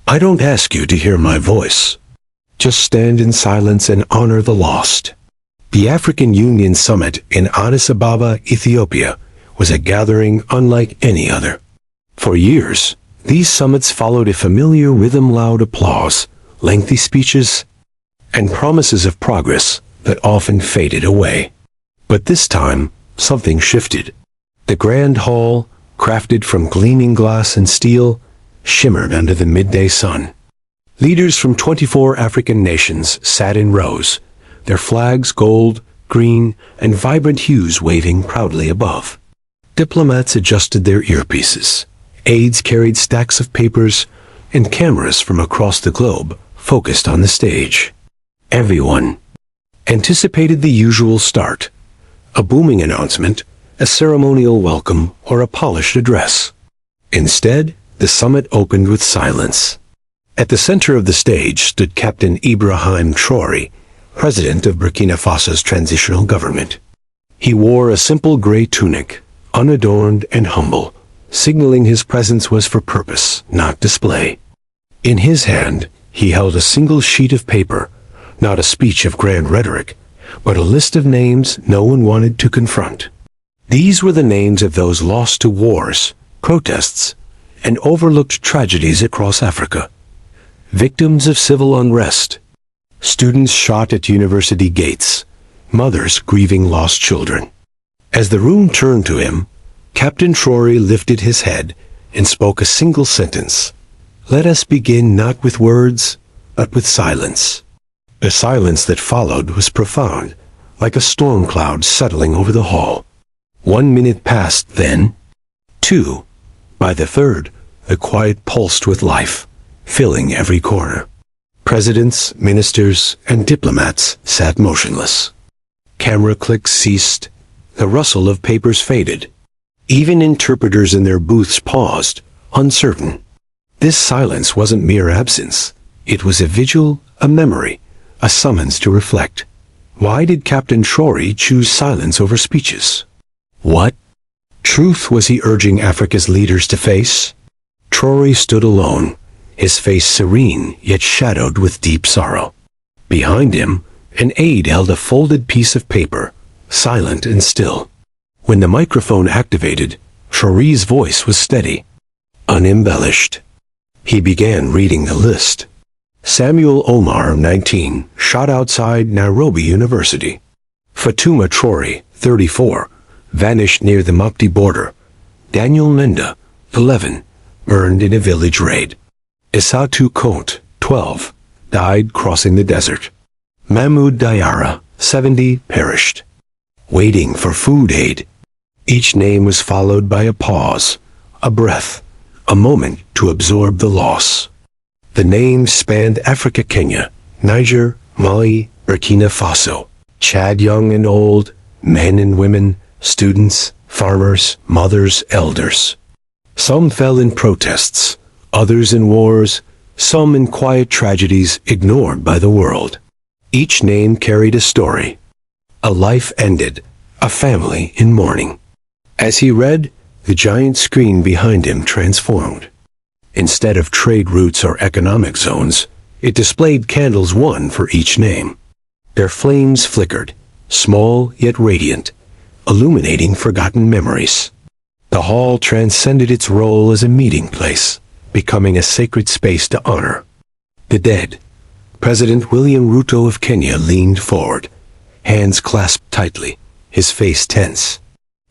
I don't ask you to hear my voice. Just stand in silence and honor the lost. The African Union Summit in Addis Ababa, Ethiopia, was a gathering unlike any other. For years, these summits followed a familiar rhythm: loud applause, lengthy speeches, and promises of progress that often faded away. But this time, something shifted. The grand hall, crafted from gleaming glass and steel, shimmered under the midday sun. Leaders from 24 African nations sat in rows, their flags gold, green, and vibrant hues waving proudly above. Diplomats adjusted their earpieces. Aides carried stacks of papers, and cameras from across the globe focused on the stage. Everyone anticipated the usual start: a booming announcement, a ceremonial welcome, or a polished address. Instead, the summit opened with silence. At the center of the stage stood Captain IbrahimTraore, president of Burkina Faso's transitional government. He wore a simple gray tunic, unadorned and humble, signaling his presence was for purpose, not display. In his hand, he held a single sheet of paper, not a speech of grand rhetoric, but a list of names no one wanted to confront. These were the names of those lost to wars, protests, and overlooked tragedies across Africa. Victims of civil unrest, students shot at university gates, mothers grieving lost children. As the room turned to him, Captain Traoré lifted his head and spoke a single sentence: "Let us begin not with words, but with silence." The silence that followed was profound, like a storm cloud settling over the hall. 1 minute passed, then 2. By the third, the quiet pulsed with life, filling every corner. Presidents, ministers, and diplomats sat motionless. Camera clicks ceased. The rustle of papers faded. Even interpreters in their booths paused, uncertain. This silence wasn't mere absence. It was a vigil, a memory, a summons to reflect. Why did Captain Traoré choose silence over speeches? What truth was he urging Africa's leaders to face? Traoré stood alone, his face serene yet shadowed with deep sorrow. Behind him, an aide held a folded piece of paper, silent and still. When the microphone activated, Traoré's voice was steady, unembellished. He began reading the list. Samuel Omar, 19, shot outside Nairobi University. Fatuma Traoré, 34, vanished near the Mopti border. Daniel Menda, 11, burned in a village raid. Isatu Conte, 12, died crossing the desert. Mahmoud Diarra, 70, perished, waiting for food aid. Each name was followed by a pause, a breath, a moment to absorb the loss. The names spanned Africa, Kenya, Niger, Mali, Burkina Faso, Chad, young and old, men and women, students, farmers, mothers, elders. Some fell in protests, others in wars, some in quiet tragedies ignored by the world. Each name carried a story. A life ended, a family in mourning. As he read, the giant screen behind him transformed. Instead of trade routes or economic zones, it displayed candles, one for each name. Their flames flickered, small yet radiant, illuminating forgotten memories. The hall transcended its role as a meeting place, becoming a sacred space to honor the dead. President William Ruto of Kenya leaned forward, hands clasped tightly, his face tense.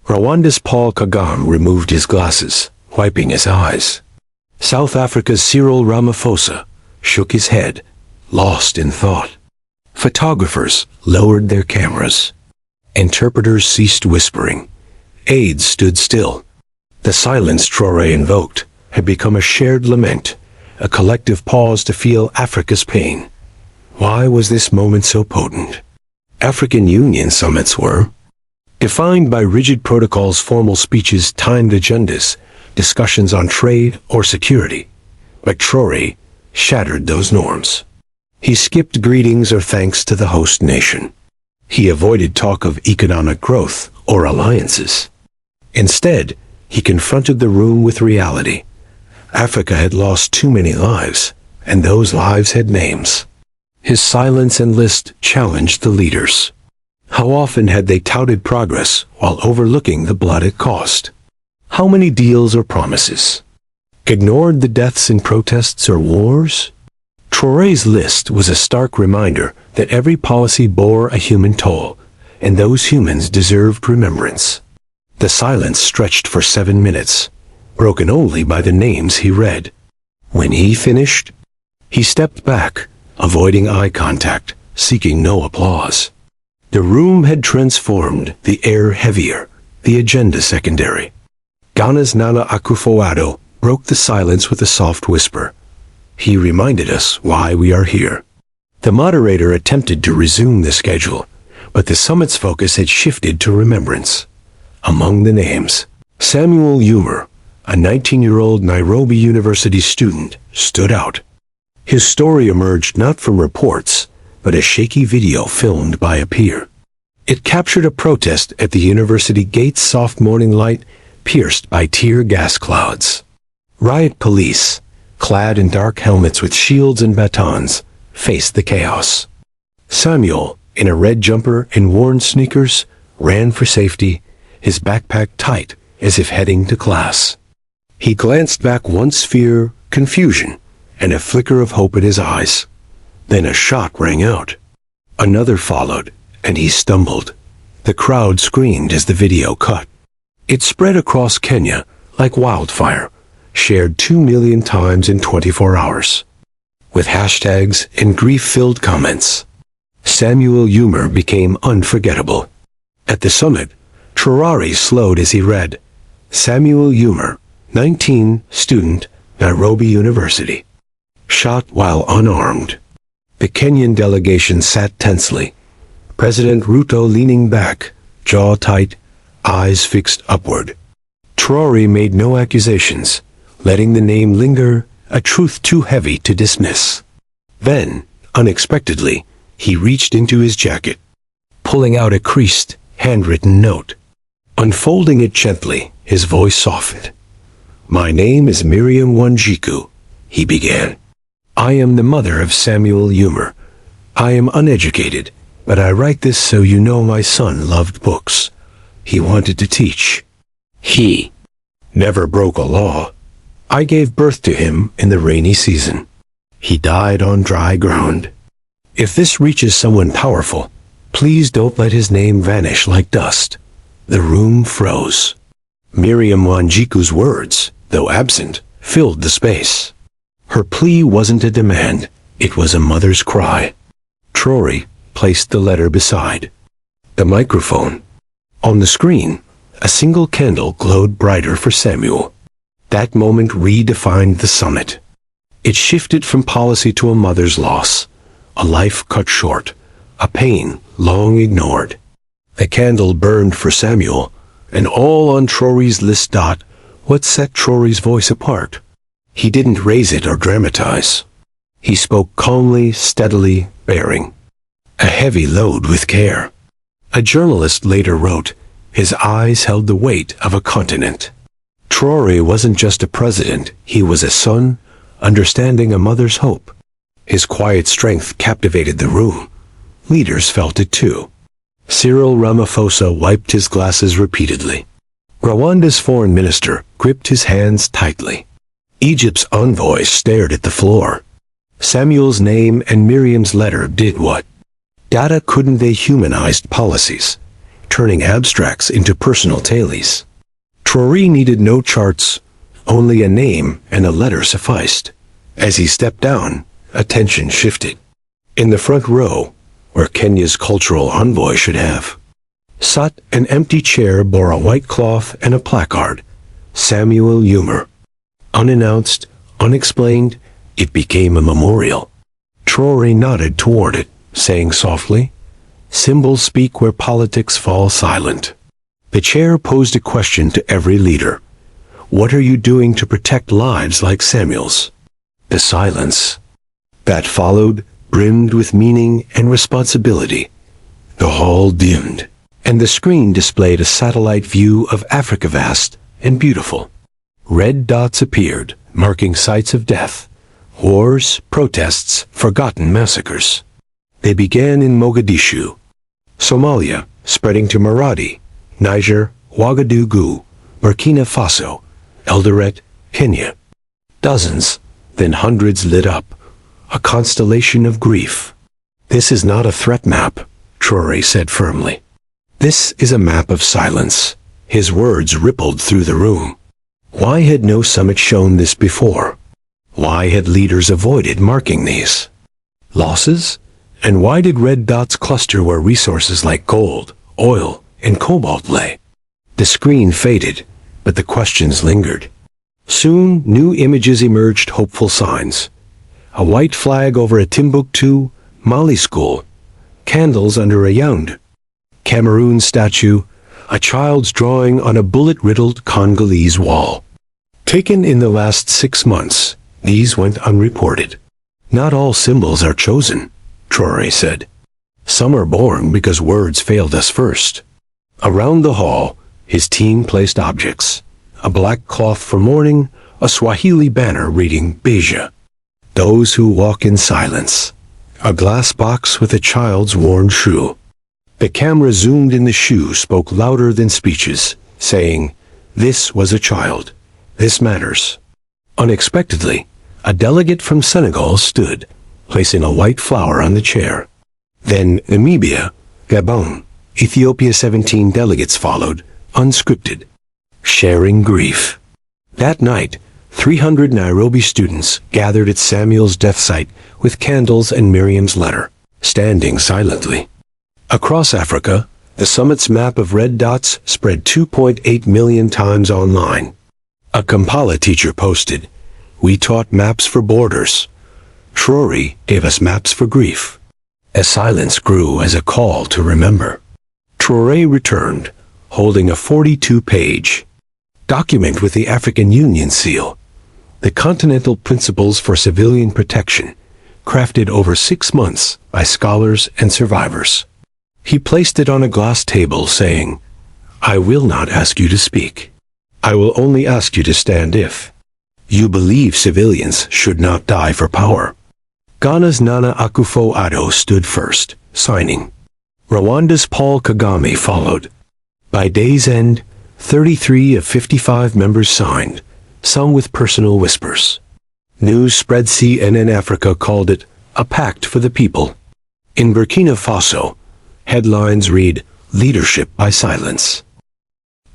Rwanda's Paul Kagame removed his glasses, wiping his eyes. South Africa's Cyril Ramaphosa shook his head, lost in thought. Photographers lowered their cameras. Interpreters ceased whispering. Aides stood still. The silence Traoré invoked had become a shared lament, a collective pause to feel Africa's pain. Why was this moment so potent? African Union summits were defined by rigid protocols, formal speeches, timed agendas, discussions on trade or security. But Traoré shattered those norms. He skipped greetings or thanks to the host nation. He avoided talk of economic growth or alliances. Instead, he confronted the room with reality. Africa had lost too many lives, and those lives had names. His silence and list challenged the leaders. How often had they touted progress while overlooking the blood it cost? How many deals or promises? Ignored the deaths in protests or wars? Traoré's list was a stark reminder that every policy bore a human toll, and those humans deserved remembrance. The silence stretched for 7 minutes, broken only by the names he read. When he finished, he stepped back, avoiding eye contact, seeking no applause. The room had transformed, the air heavier, the agenda secondary. Ghana's Nana Akufo-Addo broke the silence with a soft whisper. He reminded us why we are here. The moderator attempted to resume the schedule, but the summit's focus had shifted to remembrance. Among the names, Samuel Yumur, a 19-year-old Nairobi University student, stood out. His story emerged not from reports, but a shaky video filmed by a peer. It captured a protest at the university gate's soft morning light, pierced by tear gas clouds. Riot police, clad in dark helmets with shields and batons, faced the chaos. Samuel, in a red jumper and worn sneakers, ran for safety, his backpack tight as if heading to class. He glanced back once, fear, confusion, and a flicker of hope in his eyes. Then a shot rang out. Another followed, and he stumbled. The crowd screamed as the video cut. It spread across Kenya like wildfire, shared 2 million times in 24 hours. With hashtags and grief-filled comments, Samuel Yumur became unforgettable. At the summit, Traoré slowed as he read, Samuel Yumur, 19, student, Nairobi University. Shot while unarmed. The Kenyan delegation sat tensely, President Ruto leaning back, jaw tight, eyes fixed upward. Traoré made no accusations, letting the name linger, a truth too heavy to dismiss. Then, unexpectedly, he reached into his jacket, pulling out a creased, handwritten note. Unfolding it gently, his voice softened. My name is Miriam Wanjiku, he began. I am the mother of Samuel Yumur. I am uneducated, but I write this so you know my son loved books. He wanted to teach. He never broke a law. I gave birth to him in the rainy season. He died on dry ground. If this reaches someone powerful, please don't let his name vanish like dust. The room froze. Miriam Wanjiku's words, though absent, filled the space. Her plea wasn't a demand, it was a mother's cry. Traoré placed the letter beside the microphone. On the screen, a single candle glowed brighter for Samuel. That moment redefined the summit. It shifted from policy to a mother's loss, a life cut short, a pain long ignored. The candle burned for Samuel, and all on Traoré's list. What set Traoré's voice apart? He didn't raise it or dramatize. He spoke calmly, steadily, bearing a heavy load with care. A journalist later wrote, his eyes held the weight of a continent. Traoré wasn't just a president, he was a son, understanding a mother's hope. His quiet strength captivated the room. Leaders felt it too. Cyril Ramaphosa wiped his glasses repeatedly. Rwanda's foreign minister gripped his hands tightly. Egypt's envoy stared at the floor. Samuel's name and Miriam's letter did what data couldn't. They humanized policies, turning abstracts into personal tallies. Traoré needed no charts, only a name and a letter sufficed. As he stepped down, attention shifted. In the front row, where Kenya's cultural envoy should have sat, an empty chair bore a white cloth and a placard, Samuel Yumur. Unannounced, unexplained, it became a memorial. Traoré nodded toward it, saying softly, symbols speak where politics fall silent. The chair posed a question to every leader. What are you doing to protect lives like Samuel's? The silence that followed brimmed with meaning and responsibility. The hall dimmed, and the screen displayed a satellite view of Africa, vast and beautiful. Red dots appeared, marking sites of death, Wars, protests, forgotten massacres. They began in Mogadishu, Somalia, spreading to Maradi, Niger, Ouagadougou, Burkina Faso, Eldoret, Kenya. Dozens, then hundreds lit up, a constellation of grief. This is not a threat map, Traoré said firmly. This is a map of silence. His words rippled through the room. Why had no summit shown this before? Why had leaders avoided marking these losses? And why did red dots cluster where resources like gold, oil, and cobalt lay? The screen faded, but the questions lingered. Soon, new images emerged, hopeful signs. A white flag over a Timbuktu, Mali school, candles under a Yaoundé, Cameroon statue, a child's drawing on a bullet-riddled Congolese wall. Taken in the last 6 months, these went unreported. Not all symbols are chosen, Traoré said. Some are born because words failed us first. Around the hall, his team placed objects. A black cloth for mourning, a Swahili banner reading Beja, those who walk in silence. A glass box with a child's worn shoe. The camera zoomed in the shoe spoke louder than speeches, saying, "This was a child. This matters." Unexpectedly, a delegate from Senegal stood, placing a white flower on the chair. Then Namibia, Gabon, Ethiopia 17 delegates followed, unscripted, sharing grief. That night, 300 Nairobi students gathered at Samuel's death site with candles and Miriam's letter, standing silently. Across Africa, the summit's map of red dots spread 2.8 million times online. A Kampala teacher posted, "We taught maps for borders. Traoré gave us maps for grief." A silence grew as a call to remember. Traoré returned, holding a 42-page document with the African Union seal, the Continental Principles for Civilian Protection, crafted over 6 months by scholars and survivors. He placed it on a glass table, saying, "I will not ask you to speak. I will only ask you to stand if you believe civilians should not die for power." Ghana's Nana Akufo-Addo stood first, signing. Rwanda's Paul Kagame followed. By day's end, 33 of 55 members signed, some with personal whispers. News spread. CNN Africa called it a pact for the people. In Burkina Faso, headlines read, "Leadership by Silence."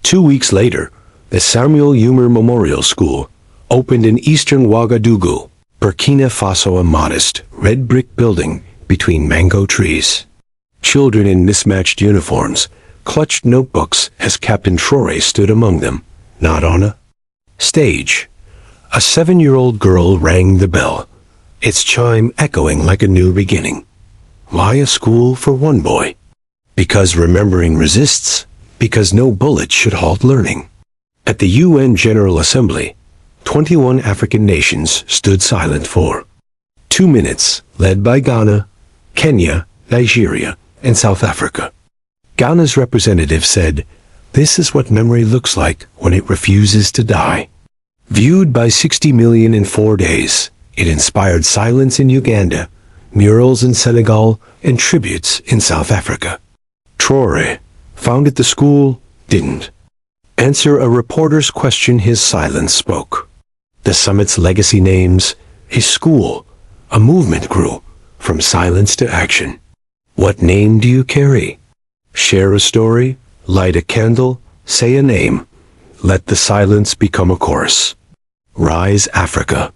2 weeks later, the Samuel Humer Memorial School opened in eastern Ouagadougou, Burkina Faso, a modest, red brick building between mango trees. Children in mismatched uniforms clutched notebooks as Captain Traoré stood among them, not on a stage. A 7-year-old girl rang the bell, its chime echoing like a new beginning. Why a school for one boy? Because remembering resists, because no bullet should halt learning. At the UN General Assembly, 21 African nations stood silent for 2 minutes, led by Ghana, Kenya, Nigeria, and South Africa. Ghana's representative said, "This is what memory looks like when it refuses to die." Viewed by 60 million in 4 days, it inspired silence in Uganda, murals in Senegal, and tributes in South Africa. Traoré, founded the school, didn't answer a reporter's question. His silence spoke. The summit's legacy names, his school, a movement grew from silence to action. What name do you carry? Share a story, light a candle, say a name. Let the silence become a chorus. Rise, Africa.